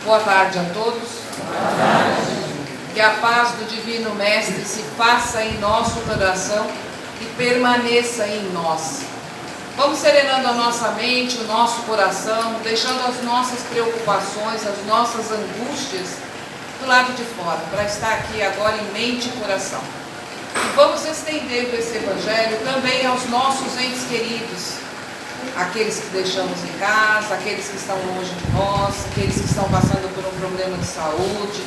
Boa tarde a todos. Que a paz do Divino Mestre se faça em nosso coração e permaneça em nós. Vamos serenando a nossa mente, o nosso coração, deixando as nossas preocupações, as nossas angústias do lado de fora, para estar aqui agora em mente e coração. E vamos estendendo esse Evangelho também aos nossos entes queridos, aqueles que deixamos em casa, aqueles que estão longe de nós, aqueles que estão passando por um problema de saúde,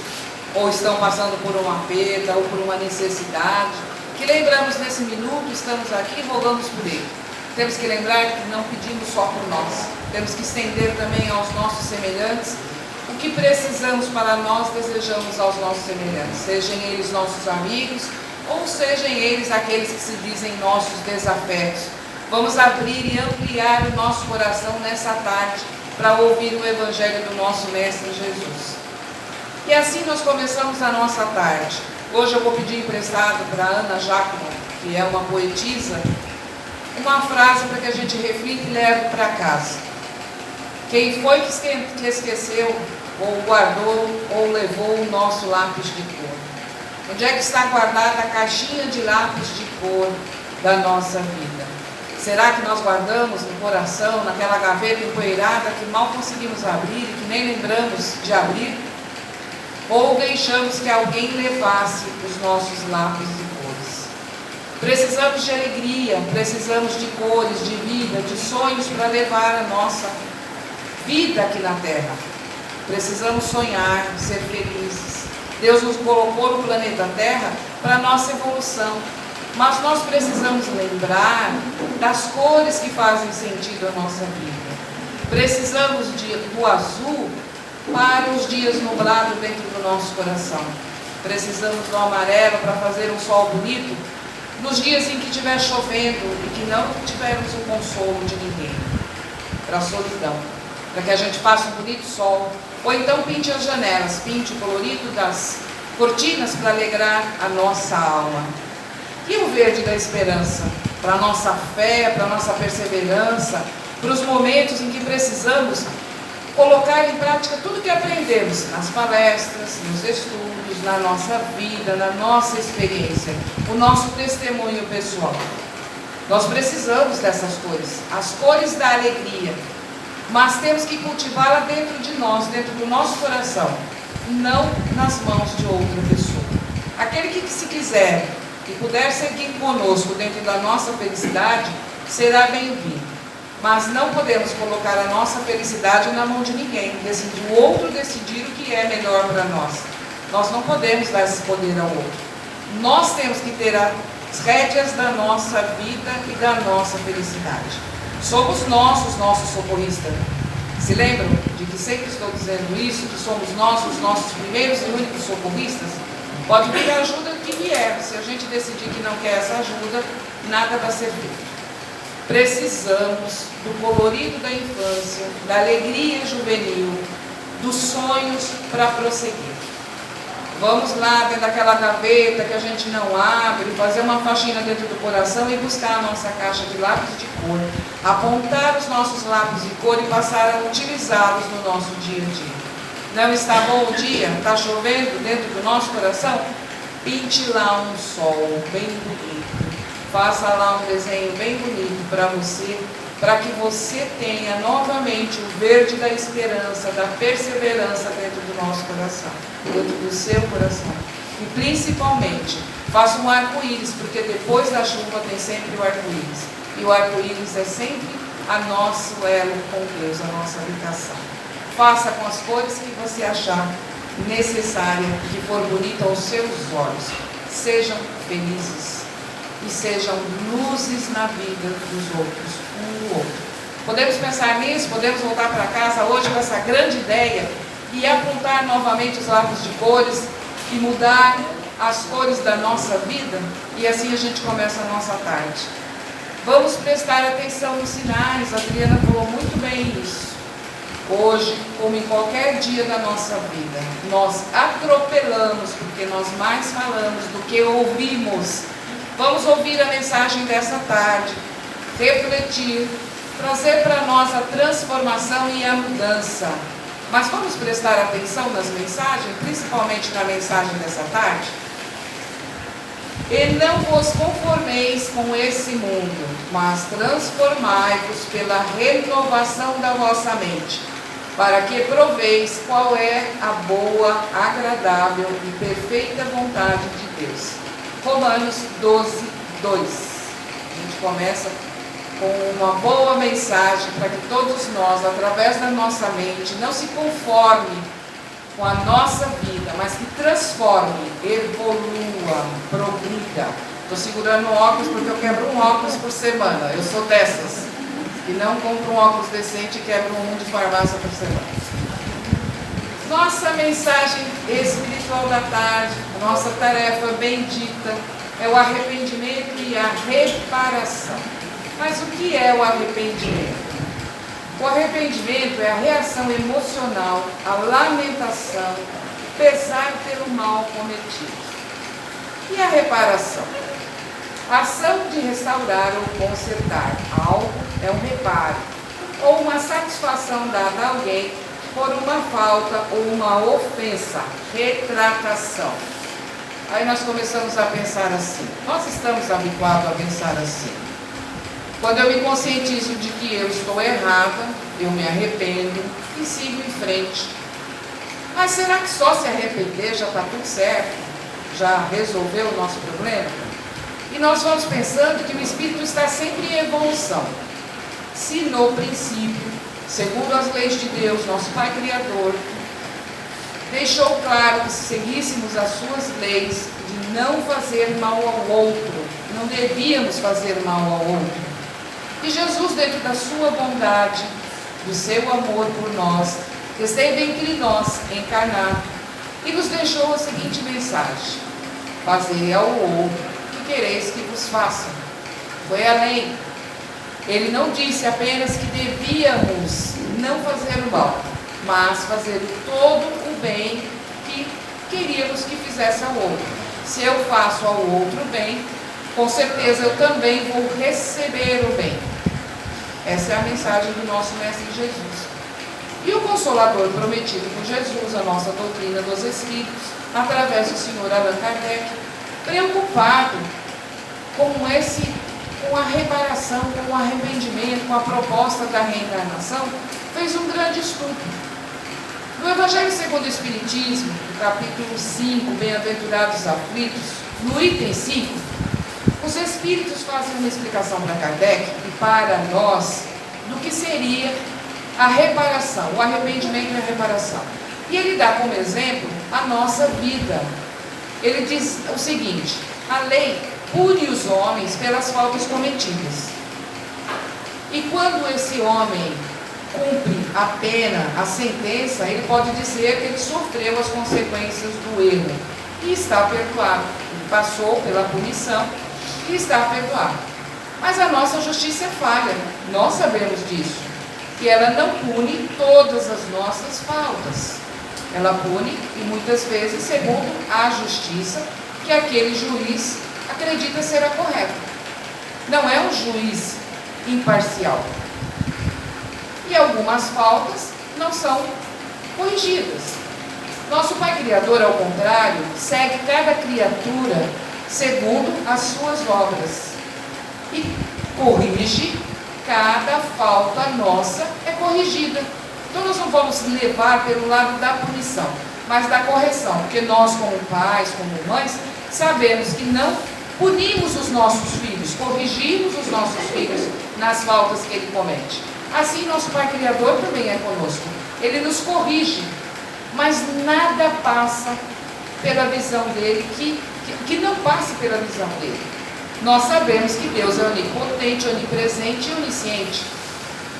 ou estão passando por uma perda, ou por uma necessidade, que lembramos nesse minuto, estamos aqui e rogamos por ele. Temos que lembrar que não pedimos só por nós, temos que estender também aos nossos semelhantes o que precisamos para nós, desejamos aos nossos semelhantes, sejam eles nossos amigos, ou sejam eles aqueles que se dizem nossos desafetos. Vamos abrir e ampliar o nosso coração nessa tarde para ouvir o Evangelho do nosso Mestre Jesus. E assim nós começamos a nossa tarde. Hoje eu vou pedir emprestado para Ana Giacomo, que é uma poetisa, uma frase para que a gente reflita e leve para casa. Quem foi que esqueceu, ou guardou, ou levou o nosso lápis de cor? Onde é que está guardada a caixinha de lápis de cor da nossa vida? Será que nós guardamos no coração, naquela gaveta empoeirada que mal conseguimos abrir e que nem lembramos de abrir? Ou deixamos que alguém levasse os nossos lápis de cores? Precisamos de alegria, precisamos de cores, de vida, de sonhos para levar a nossa vida aqui na Terra. Precisamos sonhar, ser felizes. Deus nos colocou no planeta Terra para a nossa evolução. Mas nós precisamos lembrar das cores que fazem sentido à nossa vida. Precisamos do azul para os dias nublados dentro do nosso coração. Precisamos do amarelo para fazer um sol bonito nos dias em que estiver chovendo e que não tivermos o consolo de ninguém. Para a solidão. Para que a gente faça um bonito sol. Ou então pinte as janelas, pinte o colorido das cortinas para alegrar a nossa alma. E o verde da esperança, para a nossa fé, para a nossa perseverança, para os momentos em que precisamos colocar em prática tudo que aprendemos nas palestras, nos estudos, na nossa vida, na nossa experiência, o nosso testemunho pessoal. Nós precisamos dessas cores, as cores da alegria, mas temos que cultivá-la dentro de nós, dentro do nosso coração, não nas mãos de outra pessoa. Aquele que se quiser e puder seguir conosco dentro da nossa felicidade, será bem-vindo. Mas não podemos colocar a nossa felicidade na mão de ninguém, decidir o outro decidir o que é melhor para nós. Nós não podemos dar esse poder ao outro. Nós temos que ter as rédeas da nossa vida e da nossa felicidade. Somos nós os nossos socorristas. Se lembram de que sempre estou dizendo isso, que somos nós os nossos primeiros e únicos socorristas? Pode vir a ajuda que vier. Se a gente decidir que não quer essa ajuda, nada vai ser feito. Precisamos do colorido da infância, da alegria juvenil, dos sonhos para prosseguir. Vamos lá dentro daquela gaveta que a gente não abre, fazer uma faxina dentro do coração e buscar a nossa caixa de lápis de cor, apontar os nossos lápis de cor e passar a utilizá-los no nosso dia a dia. Não está bom o dia? Está chovendo dentro do nosso coração? Pinte lá um sol bem bonito. Faça lá um desenho bem bonito para você, para que você tenha novamente o verde da esperança, da perseverança dentro do nosso coração, dentro do seu coração. E principalmente, faça um arco-íris, porque depois da chuva tem sempre o arco-íris. E o arco-íris é sempre a nosso elo com Deus, a nossa habitação. Faça com as cores que você achar necessária, que for bonita aos seus olhos. Sejam felizes e sejam luzes na vida dos outros, um do outro. Podemos pensar nisso, podemos voltar para casa hoje com essa grande ideia e apontar novamente os lápis de cores e mudar as cores da nossa vida, e assim a gente começa a nossa tarde. Vamos prestar atenção nos sinais, a Adriana falou muito bem isso. Hoje, como em qualquer dia da nossa vida, nós atropelamos porque nós mais falamos do que ouvimos. Vamos ouvir a mensagem dessa tarde, refletir, trazer para nós a transformação e a mudança. Mas vamos prestar atenção nas mensagens, principalmente na mensagem dessa tarde? E não vos conformeis com esse mundo, mas transformai-vos pela renovação da vossa mente, para que proveis qual é a boa, agradável e perfeita vontade de Deus. Romanos 12, 2. A gente começa com uma boa mensagem para que todos nós, através da nossa mente, não se conforme com a nossa vida, mas que transforme, evolua, progrida. Estou segurando um óculos porque eu quebro um óculos por semana. Eu sou dessas, que não compro um óculos decente e quebro um de farmácia por semana. Nossa mensagem espiritual da tarde, a nossa tarefa bendita, é o arrependimento e a reparação. Mas o que é o arrependimento? O arrependimento é a reação emocional, a lamentação, pesar pelo mal cometido. E a reparação? A ação de restaurar ou consertar algo é um reparo, ou uma satisfação dada a alguém por uma falta ou uma ofensa, retratação. Aí nós começamos a pensar assim, nós estamos habituados a pensar assim. Quando eu me conscientizo de que eu estou errada, eu me arrependo e sigo em frente. Mas será que só se arrepender já está tudo certo? Já resolveu o nosso problema? E nós vamos pensando que o Espírito está sempre em evolução. Se no princípio, segundo as leis de Deus, nosso Pai Criador, deixou claro que se seguíssemos as suas leis de não fazer mal ao outro, não devíamos fazer mal ao outro. E Jesus, dentro da sua bondade, do seu amor por nós, esteve entre nós, encarnado, e nos deixou a seguinte mensagem: fazei ao outro o que quereis que vos façam. Foi além. Ele não disse apenas que devíamos não fazer o mal, mas fazer todo o bem que queríamos que fizesse ao outro. Se eu faço ao outro bem, com certeza eu também vou receber o bem. Essa é a mensagem do nosso Mestre Jesus. E o Consolador prometido por Jesus, a nossa doutrina dos Espíritos, através do Senhor Allan Kardec, preocupado com a reparação, com o arrependimento, com a proposta da reencarnação, fez um grande estudo. No Evangelho segundo o Espiritismo, no capítulo 5, Bem-aventurados aflitos, no item 5, os Espíritos fazem uma explicação para Kardec e para nós do que seria a reparação, o arrependimento e a reparação. E ele dá como exemplo a nossa vida. Ele diz o seguinte: a lei pune os homens pelas faltas cometidas. E quando esse homem cumpre a pena, a sentença, ele pode dizer que ele sofreu as consequências do erro e está perdoado. Ele passou pela punição e está perdoado. Mas a nossa justiça é falha, nós sabemos disso, que ela não pune todas as nossas faltas. Ela pune, e muitas vezes, segundo a justiça que aquele juiz acredita ser a correta. Não é um juiz imparcial. E algumas faltas não são corrigidas. Nosso Pai Criador, ao contrário, segue cada criatura segundo as suas obras e corrige cada falta nossa, é corrigida. Então nós não vamos levar pelo lado da punição, mas da correção, porque nós, como pais, como mães, sabemos que não punimos os nossos filhos, corrigimos os nossos filhos nas faltas que ele comete. Assim nosso Pai Criador também é conosco, ele nos corrige, mas nada passa pela visão dele, que não passe pela visão dele. Nós sabemos que Deus é onipotente, onipresente e onisciente.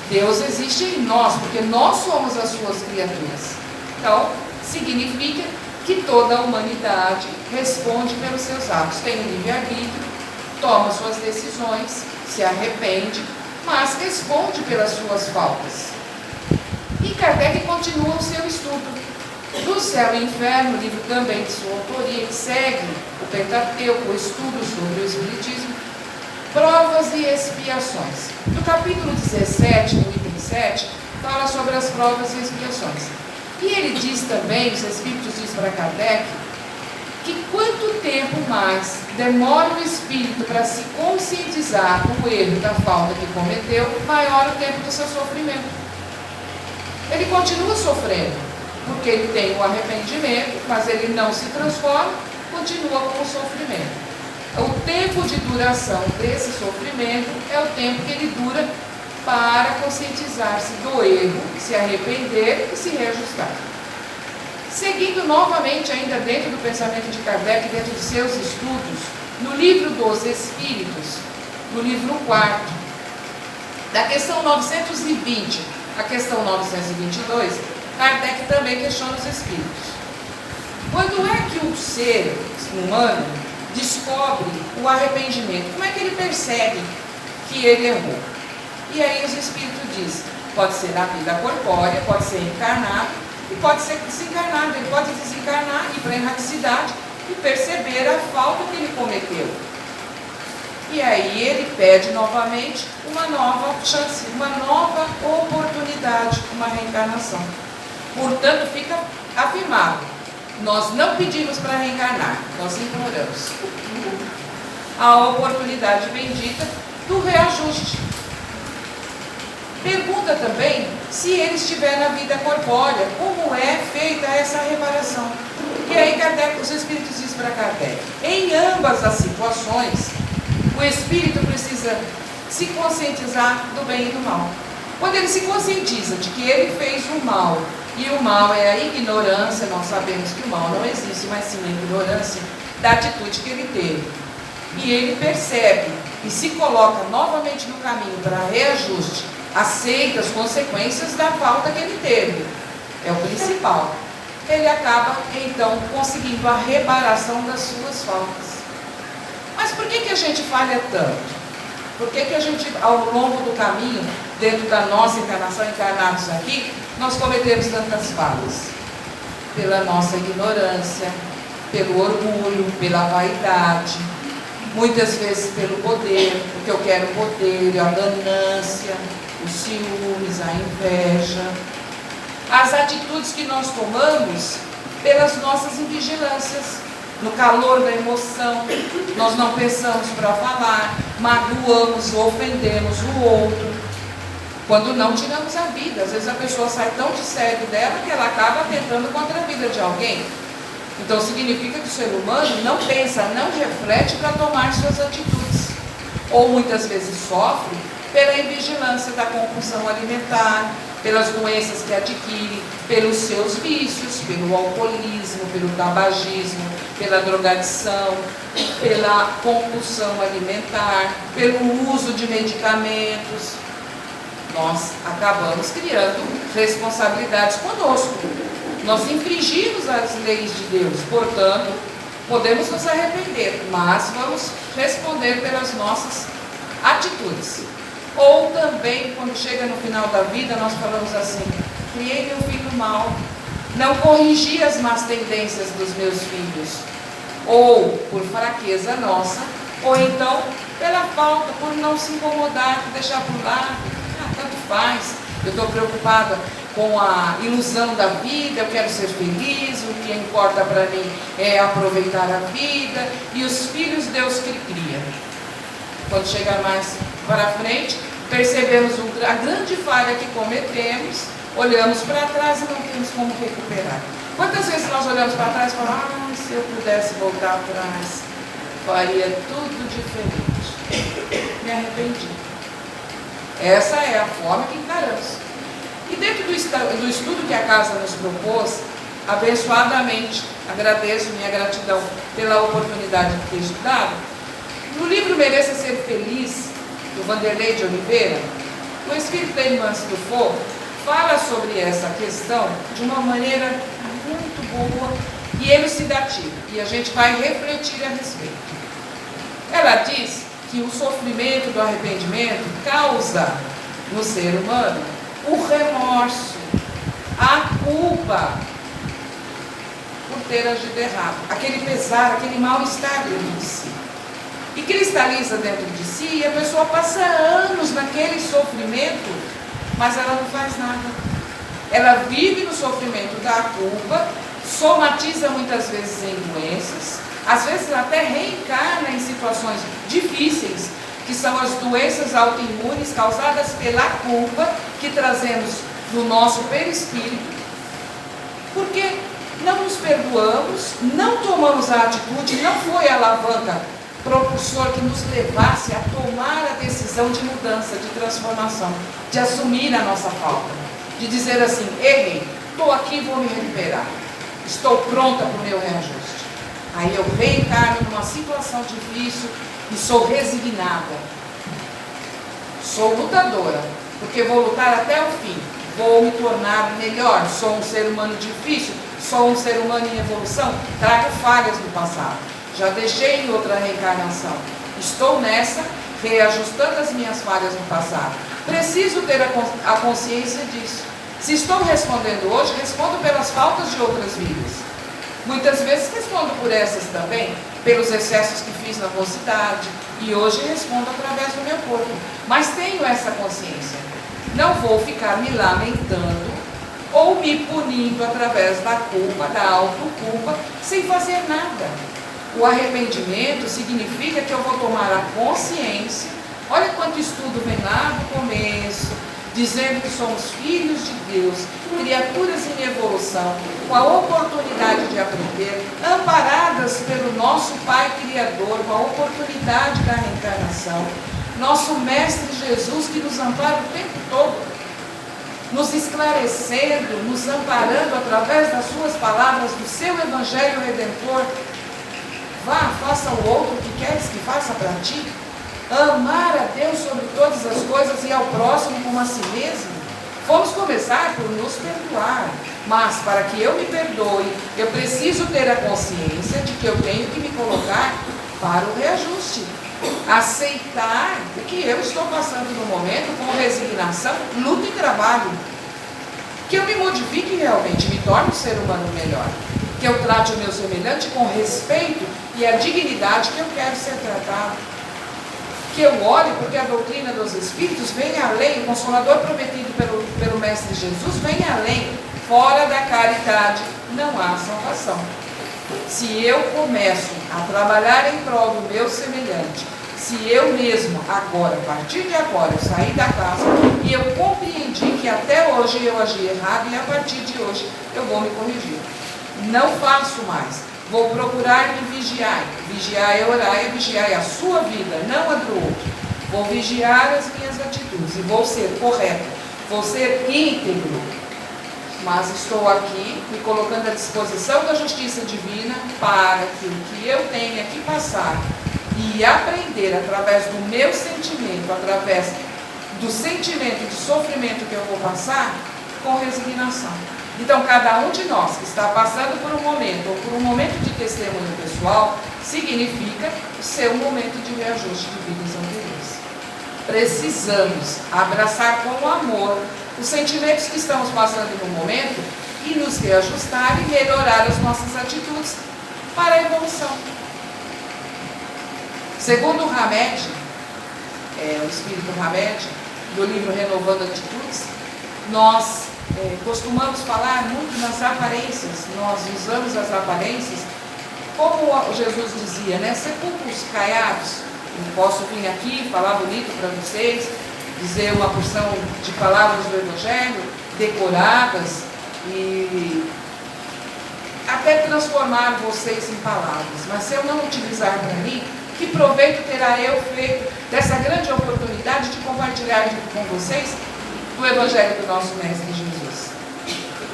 Deus existe em nós, porque nós somos as suas criaturas. Então, significa que toda a humanidade responde pelos seus atos, tem um livre-arbítrio, toma suas decisões, se arrepende, mas responde pelas suas faltas. E Kardec continua o seu estudo. Do Céu e Inferno, livro também de sua autoria, ele segue o Pentateuco, o estudo sobre o Espiritismo, provas e expiações. No capítulo 17, no item 7, fala sobre as provas e expiações. E ele diz também, os Espíritos diz para Kardec, que quanto tempo mais demora o espírito para se conscientizar do erro, da falta que cometeu, maior o tempo do seu sofrimento. Ele continua sofrendo, porque ele tem o arrependimento, mas ele não se transforma, continua com o sofrimento. O tempo de duração desse sofrimento é o tempo que ele dura para conscientizar-se do erro, se arrepender e se reajustar. Seguindo novamente, ainda dentro do pensamento de Kardec, dentro de seus estudos, no livro dos Espíritos, no livro 4, da questão 920 à questão 922, Kardec também questiona os Espíritos. Quando é que o ser humano descobre o arrependimento? Como é que ele percebe que ele errou? E aí os Espíritos dizem, pode ser na vida corpórea, pode ser encarnado, e pode ser desencarnado. Ele pode desencarnar, ir para a erraticidade e perceber a falta que ele cometeu. E aí ele pede novamente uma nova chance, uma nova oportunidade, uma reencarnação. Portanto, fica afirmado, nós não pedimos para reencarnar, nós imploramos a oportunidade bendita do reajuste. Pergunta também se ele estiver na vida corpórea, como é feita essa reparação. E aí Kardec, os Espíritos dizem para Kardec, em ambas as situações, o Espírito precisa se conscientizar do bem e do mal. Quando ele se conscientiza de que ele fez o mal, e o mal é a ignorância, nós sabemos que o mal não existe, mas sim a ignorância da atitude que ele teve. E ele percebe e se coloca novamente no caminho para reajuste, aceita as consequências da falta que ele teve, é o principal. Ele acaba então conseguindo a reparação das suas faltas. Mas por que a gente falha tanto? Por que a gente, ao longo do caminho, dentro da nossa encarnação, encarnados aqui, nós cometemos tantas falhas? Pela nossa ignorância, pelo orgulho, pela vaidade, muitas vezes pelo poder, porque eu quero poder, a ganância, os ciúmes, a inveja, as atitudes que nós tomamos pelas nossas invigilâncias, no calor da emoção, nós não pensamos para falar, magoamos, ofendemos o outro, quando não tiramos a vida. Às vezes a pessoa sai tão de sério dela que ela acaba atentando contra a vida de alguém. Então significa que o ser humano não pensa, não reflete para tomar suas atitudes, ou muitas vezes sofre pela invigilância da compulsão alimentar, pelas doenças que adquire, pelos seus vícios, pelo alcoolismo, pelo tabagismo, pela drogadição, pela compulsão alimentar, pelo uso de medicamentos. Nós acabamos criando responsabilidades conosco. Nós infringimos as leis de Deus, portanto, podemos nos arrepender, mas vamos responder pelas nossas atitudes. Ou também, quando chega no final da vida, nós falamos assim, criei meu filho mal, não corrigi as más tendências dos meus filhos, ou por fraqueza nossa, ou então pela falta, por não se incomodar, por deixar por lá, tanto faz, eu estou preocupada com a ilusão da vida, eu quero ser feliz, o que importa para mim é aproveitar a vida, e os filhos Deus que cria. Quando chegar mais para frente, percebemos a grande falha que cometemos, olhamos para trás e não temos como recuperar. Quantas vezes nós olhamos para trás e falamos, se eu pudesse voltar atrás, faria tudo diferente. Me arrependi. Essa é a forma que encaramos. E dentro do estudo que a casa nos propôs, abençoadamente, agradeço minha gratidão pela oportunidade de ter estudado, no livro Mereça Ser Feliz, do Vanderlei de Oliveira, o espírito da irmã Stufo fala sobre essa questão de uma maneira muito boa e elucidativa, e a gente vai refletir a respeito. Ela diz que o sofrimento do arrependimento causa no ser humano o remorso, a culpa por ter agido errado, aquele pesar, aquele mal-estar dentro de si. E cristaliza dentro de si, e a pessoa passa anos naquele sofrimento, mas ela não faz nada. ela vive no sofrimento da culpa, somatiza muitas vezes em doenças, às vezes até reencarna em situações difíceis, que são as doenças autoimunes causadas pela culpa que trazemos no nosso perispírito, porque não nos perdoamos, não tomamos a atitude, não foi a alavanca propulsor que nos levasse a tomar a decisão de mudança, de transformação, de assumir a nossa falta, de dizer assim: errei, estou aqui, vou me recuperar, estou pronta para o meu reajuste. Aí eu reencarno numa situação difícil e sou resignada, sou lutadora, porque vou lutar até o fim, vou me tornar melhor, sou um ser humano difícil, sou um ser humano em evolução, trago falhas do passado, já deixei em outra reencarnação, estou nessa, reajustando as minhas falhas no passado, preciso ter a consciência disso. Se estou respondendo hoje, respondo pelas faltas de outras vidas, muitas vezes respondo por essas também, pelos excessos que fiz na mocidade, e hoje respondo através do meu corpo, mas tenho essa consciência, não vou ficar me lamentando ou me punindo através da culpa, da autoculpa, sem fazer nada. O arrependimento significa que eu vou tomar a consciência. Olha quanto estudo vem lá no começo, dizendo que somos filhos de Deus, criaturas em evolução, com a oportunidade de aprender, amparadas pelo nosso Pai Criador, com a oportunidade da reencarnação, nosso Mestre Jesus que nos ampara o tempo todo, nos esclarecendo, nos amparando através das suas palavras, do seu Evangelho Redentor. Vá, faça ao outro o que queres que faça para ti. Amar a Deus sobre todas as coisas e ao próximo como a si mesmo. Vamos começar por nos perdoar, mas para que eu me perdoe, eu preciso ter a consciência de que eu tenho que me colocar para o reajuste. Aceitar o que eu estou passando no momento com resignação, luta e trabalho. Que eu me modifique realmente, me torne um ser humano melhor. Que eu trate o meu semelhante com respeito e a dignidade que eu quero ser tratado. Que eu ore porque a doutrina dos Espíritos vem além, o Consolador prometido pelo Mestre Jesus vem além. Fora da caridade não há salvação. Se eu começo a trabalhar em prol do meu semelhante, se eu mesmo agora, a partir de agora, eu sair da casa e eu compreendi que até hoje eu agi errado e a partir de hoje eu vou me corrigir. Não faço mais. Vou procurar me vigiar. Vigiar é orar, é vigiar a sua vida, não a do outro. Vou vigiar as minhas atitudes e vou ser correto, vou ser íntegro. Mas estou aqui me colocando à disposição da justiça divina para que o que eu tenha que passar e aprender através do meu sentimento, através do sentimento de sofrimento que eu vou passar, com resignação. Então, cada um de nós que está passando por um momento, ou por um momento de testemunho pessoal, significa o seu momento de reajuste de vidas anteriores. Precisamos abraçar com amor os sentimentos que estamos passando no momento e nos reajustar e melhorar as nossas atitudes para a evolução. Segundo o Hamed, o Espírito Hamed, do livro Renovando Atitudes, nós costumamos falar muito nas aparências, nós usamos as aparências, como Jesus dizia, né? Sepulcros caiados. Eu posso vir aqui, falar bonito para vocês, dizer uma porção de palavras do Evangelho, decoradas, e até transformar vocês em palavras. Mas se eu não utilizar para mim, que proveito terá eu feito dessa grande oportunidade de compartilhar com vocês do Evangelho do nosso Mestre Jesus?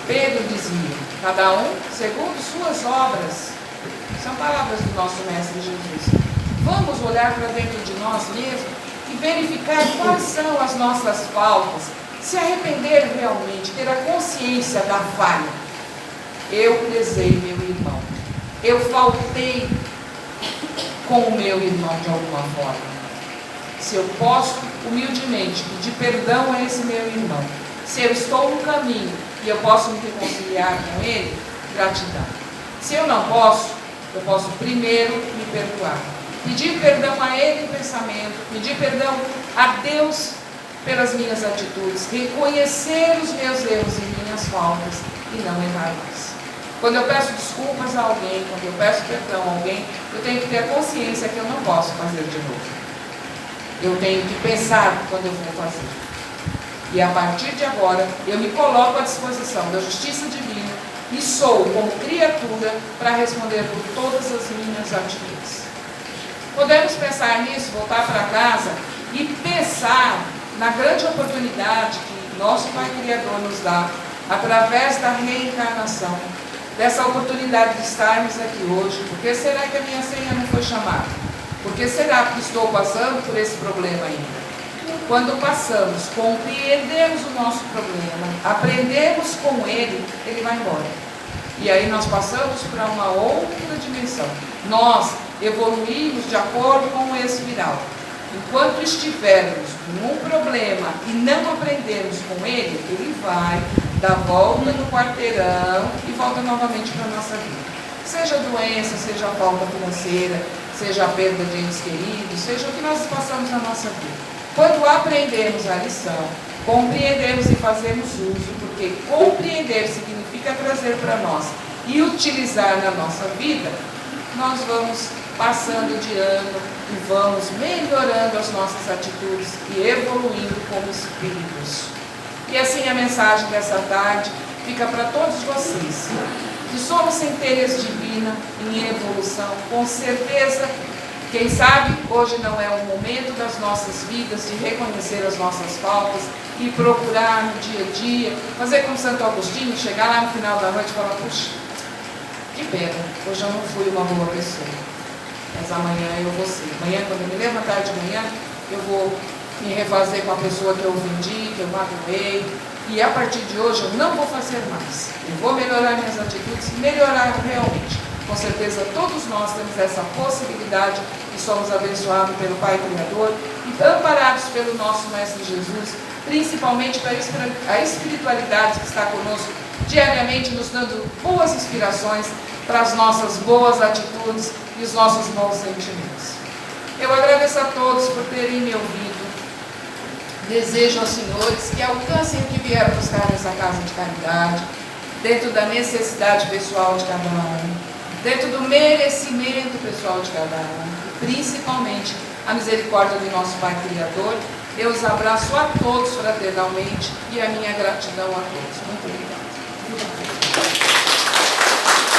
Pedro dizia, cada um segundo suas obras. São palavras do nosso Mestre Jesus. Vamos olhar para dentro de nós mesmos e verificar quais são as nossas faltas, se arrepender realmente, ter a consciência da falha. Eu lesei meu irmão, eu faltei com o meu irmão de alguma forma. Se eu posso humildemente pedir perdão a esse meu irmão, se eu estou no caminho e eu posso me reconciliar com ele, gratidão. Se eu não posso, eu posso primeiro me perdoar. Pedir perdão a ele em pensamento, pedir perdão a Deus pelas minhas atitudes, reconhecer os meus erros em mim, minhas faltas e não errar mais. Quando eu peço desculpas a alguém, quando eu peço perdão a alguém, eu tenho que ter a consciência que eu não posso fazer de novo. Eu tenho que pensar quando eu vou fazer. E a partir de agora, eu me coloco à disposição da justiça divina e sou, como criatura, para responder por todas as minhas atitudes. Podemos pensar nisso, voltar para casa e pensar na grande oportunidade que nosso Pai Criador nos dá, através da reencarnação, dessa oportunidade de estarmos aqui hoje. Por que será que a minha senha não foi chamada? Por que será que estou passando por esse problema ainda? Quando passamos, compreendemos o nosso problema, aprendemos com ele, ele vai embora. E aí nós passamos para uma outra dimensão. Nós evoluímos de acordo com o espiral. Enquanto estivermos num problema e não aprendemos com ele, ele vai dar volta no quarteirão e volta novamente para a nossa vida. Seja doença, seja a falta financeira, seja a perda de entes queridos, seja o que nós passamos na nossa vida. Quando aprendemos a lição, compreendemos e fazemos uso, porque compreender significa trazer para nós e utilizar na nossa vida, nós vamos passando de ano e vamos melhorando as nossas atitudes e evoluindo como espíritos. E assim a mensagem dessa tarde fica para todos vocês, que somos centelhas divinas em evolução, com certeza. Quem sabe hoje não é o momento das nossas vidas de reconhecer as nossas faltas e procurar no dia a dia, fazer como Santo Agostinho, chegar lá no final da noite e falar: puxa, que pena, hoje eu não fui uma boa pessoa, mas amanhã eu vou ser. Amanhã, quando eu me levantar de manhã, eu vou me refazer com a pessoa que eu ofendi, que eu magoei, e a partir de hoje eu não vou fazer mais. Eu vou melhorar minhas atitudes, melhorar realmente. Com certeza todos nós temos essa possibilidade e somos abençoados pelo Pai Criador e amparados pelo nosso Mestre Jesus, principalmente pela espiritualidade que está conosco diariamente, nos dando boas inspirações para as nossas boas atitudes e os nossos bons sentimentos. Eu agradeço a todos por terem me ouvido. Desejo aos senhores que alcancem o que vieram buscar nessa casa de caridade, dentro da necessidade pessoal de cada um, dentro do merecimento pessoal de cada um, e principalmente a misericórdia do nosso Pai Criador. Eu os abraço a todos fraternalmente e a minha gratidão a todos. Muito obrigada.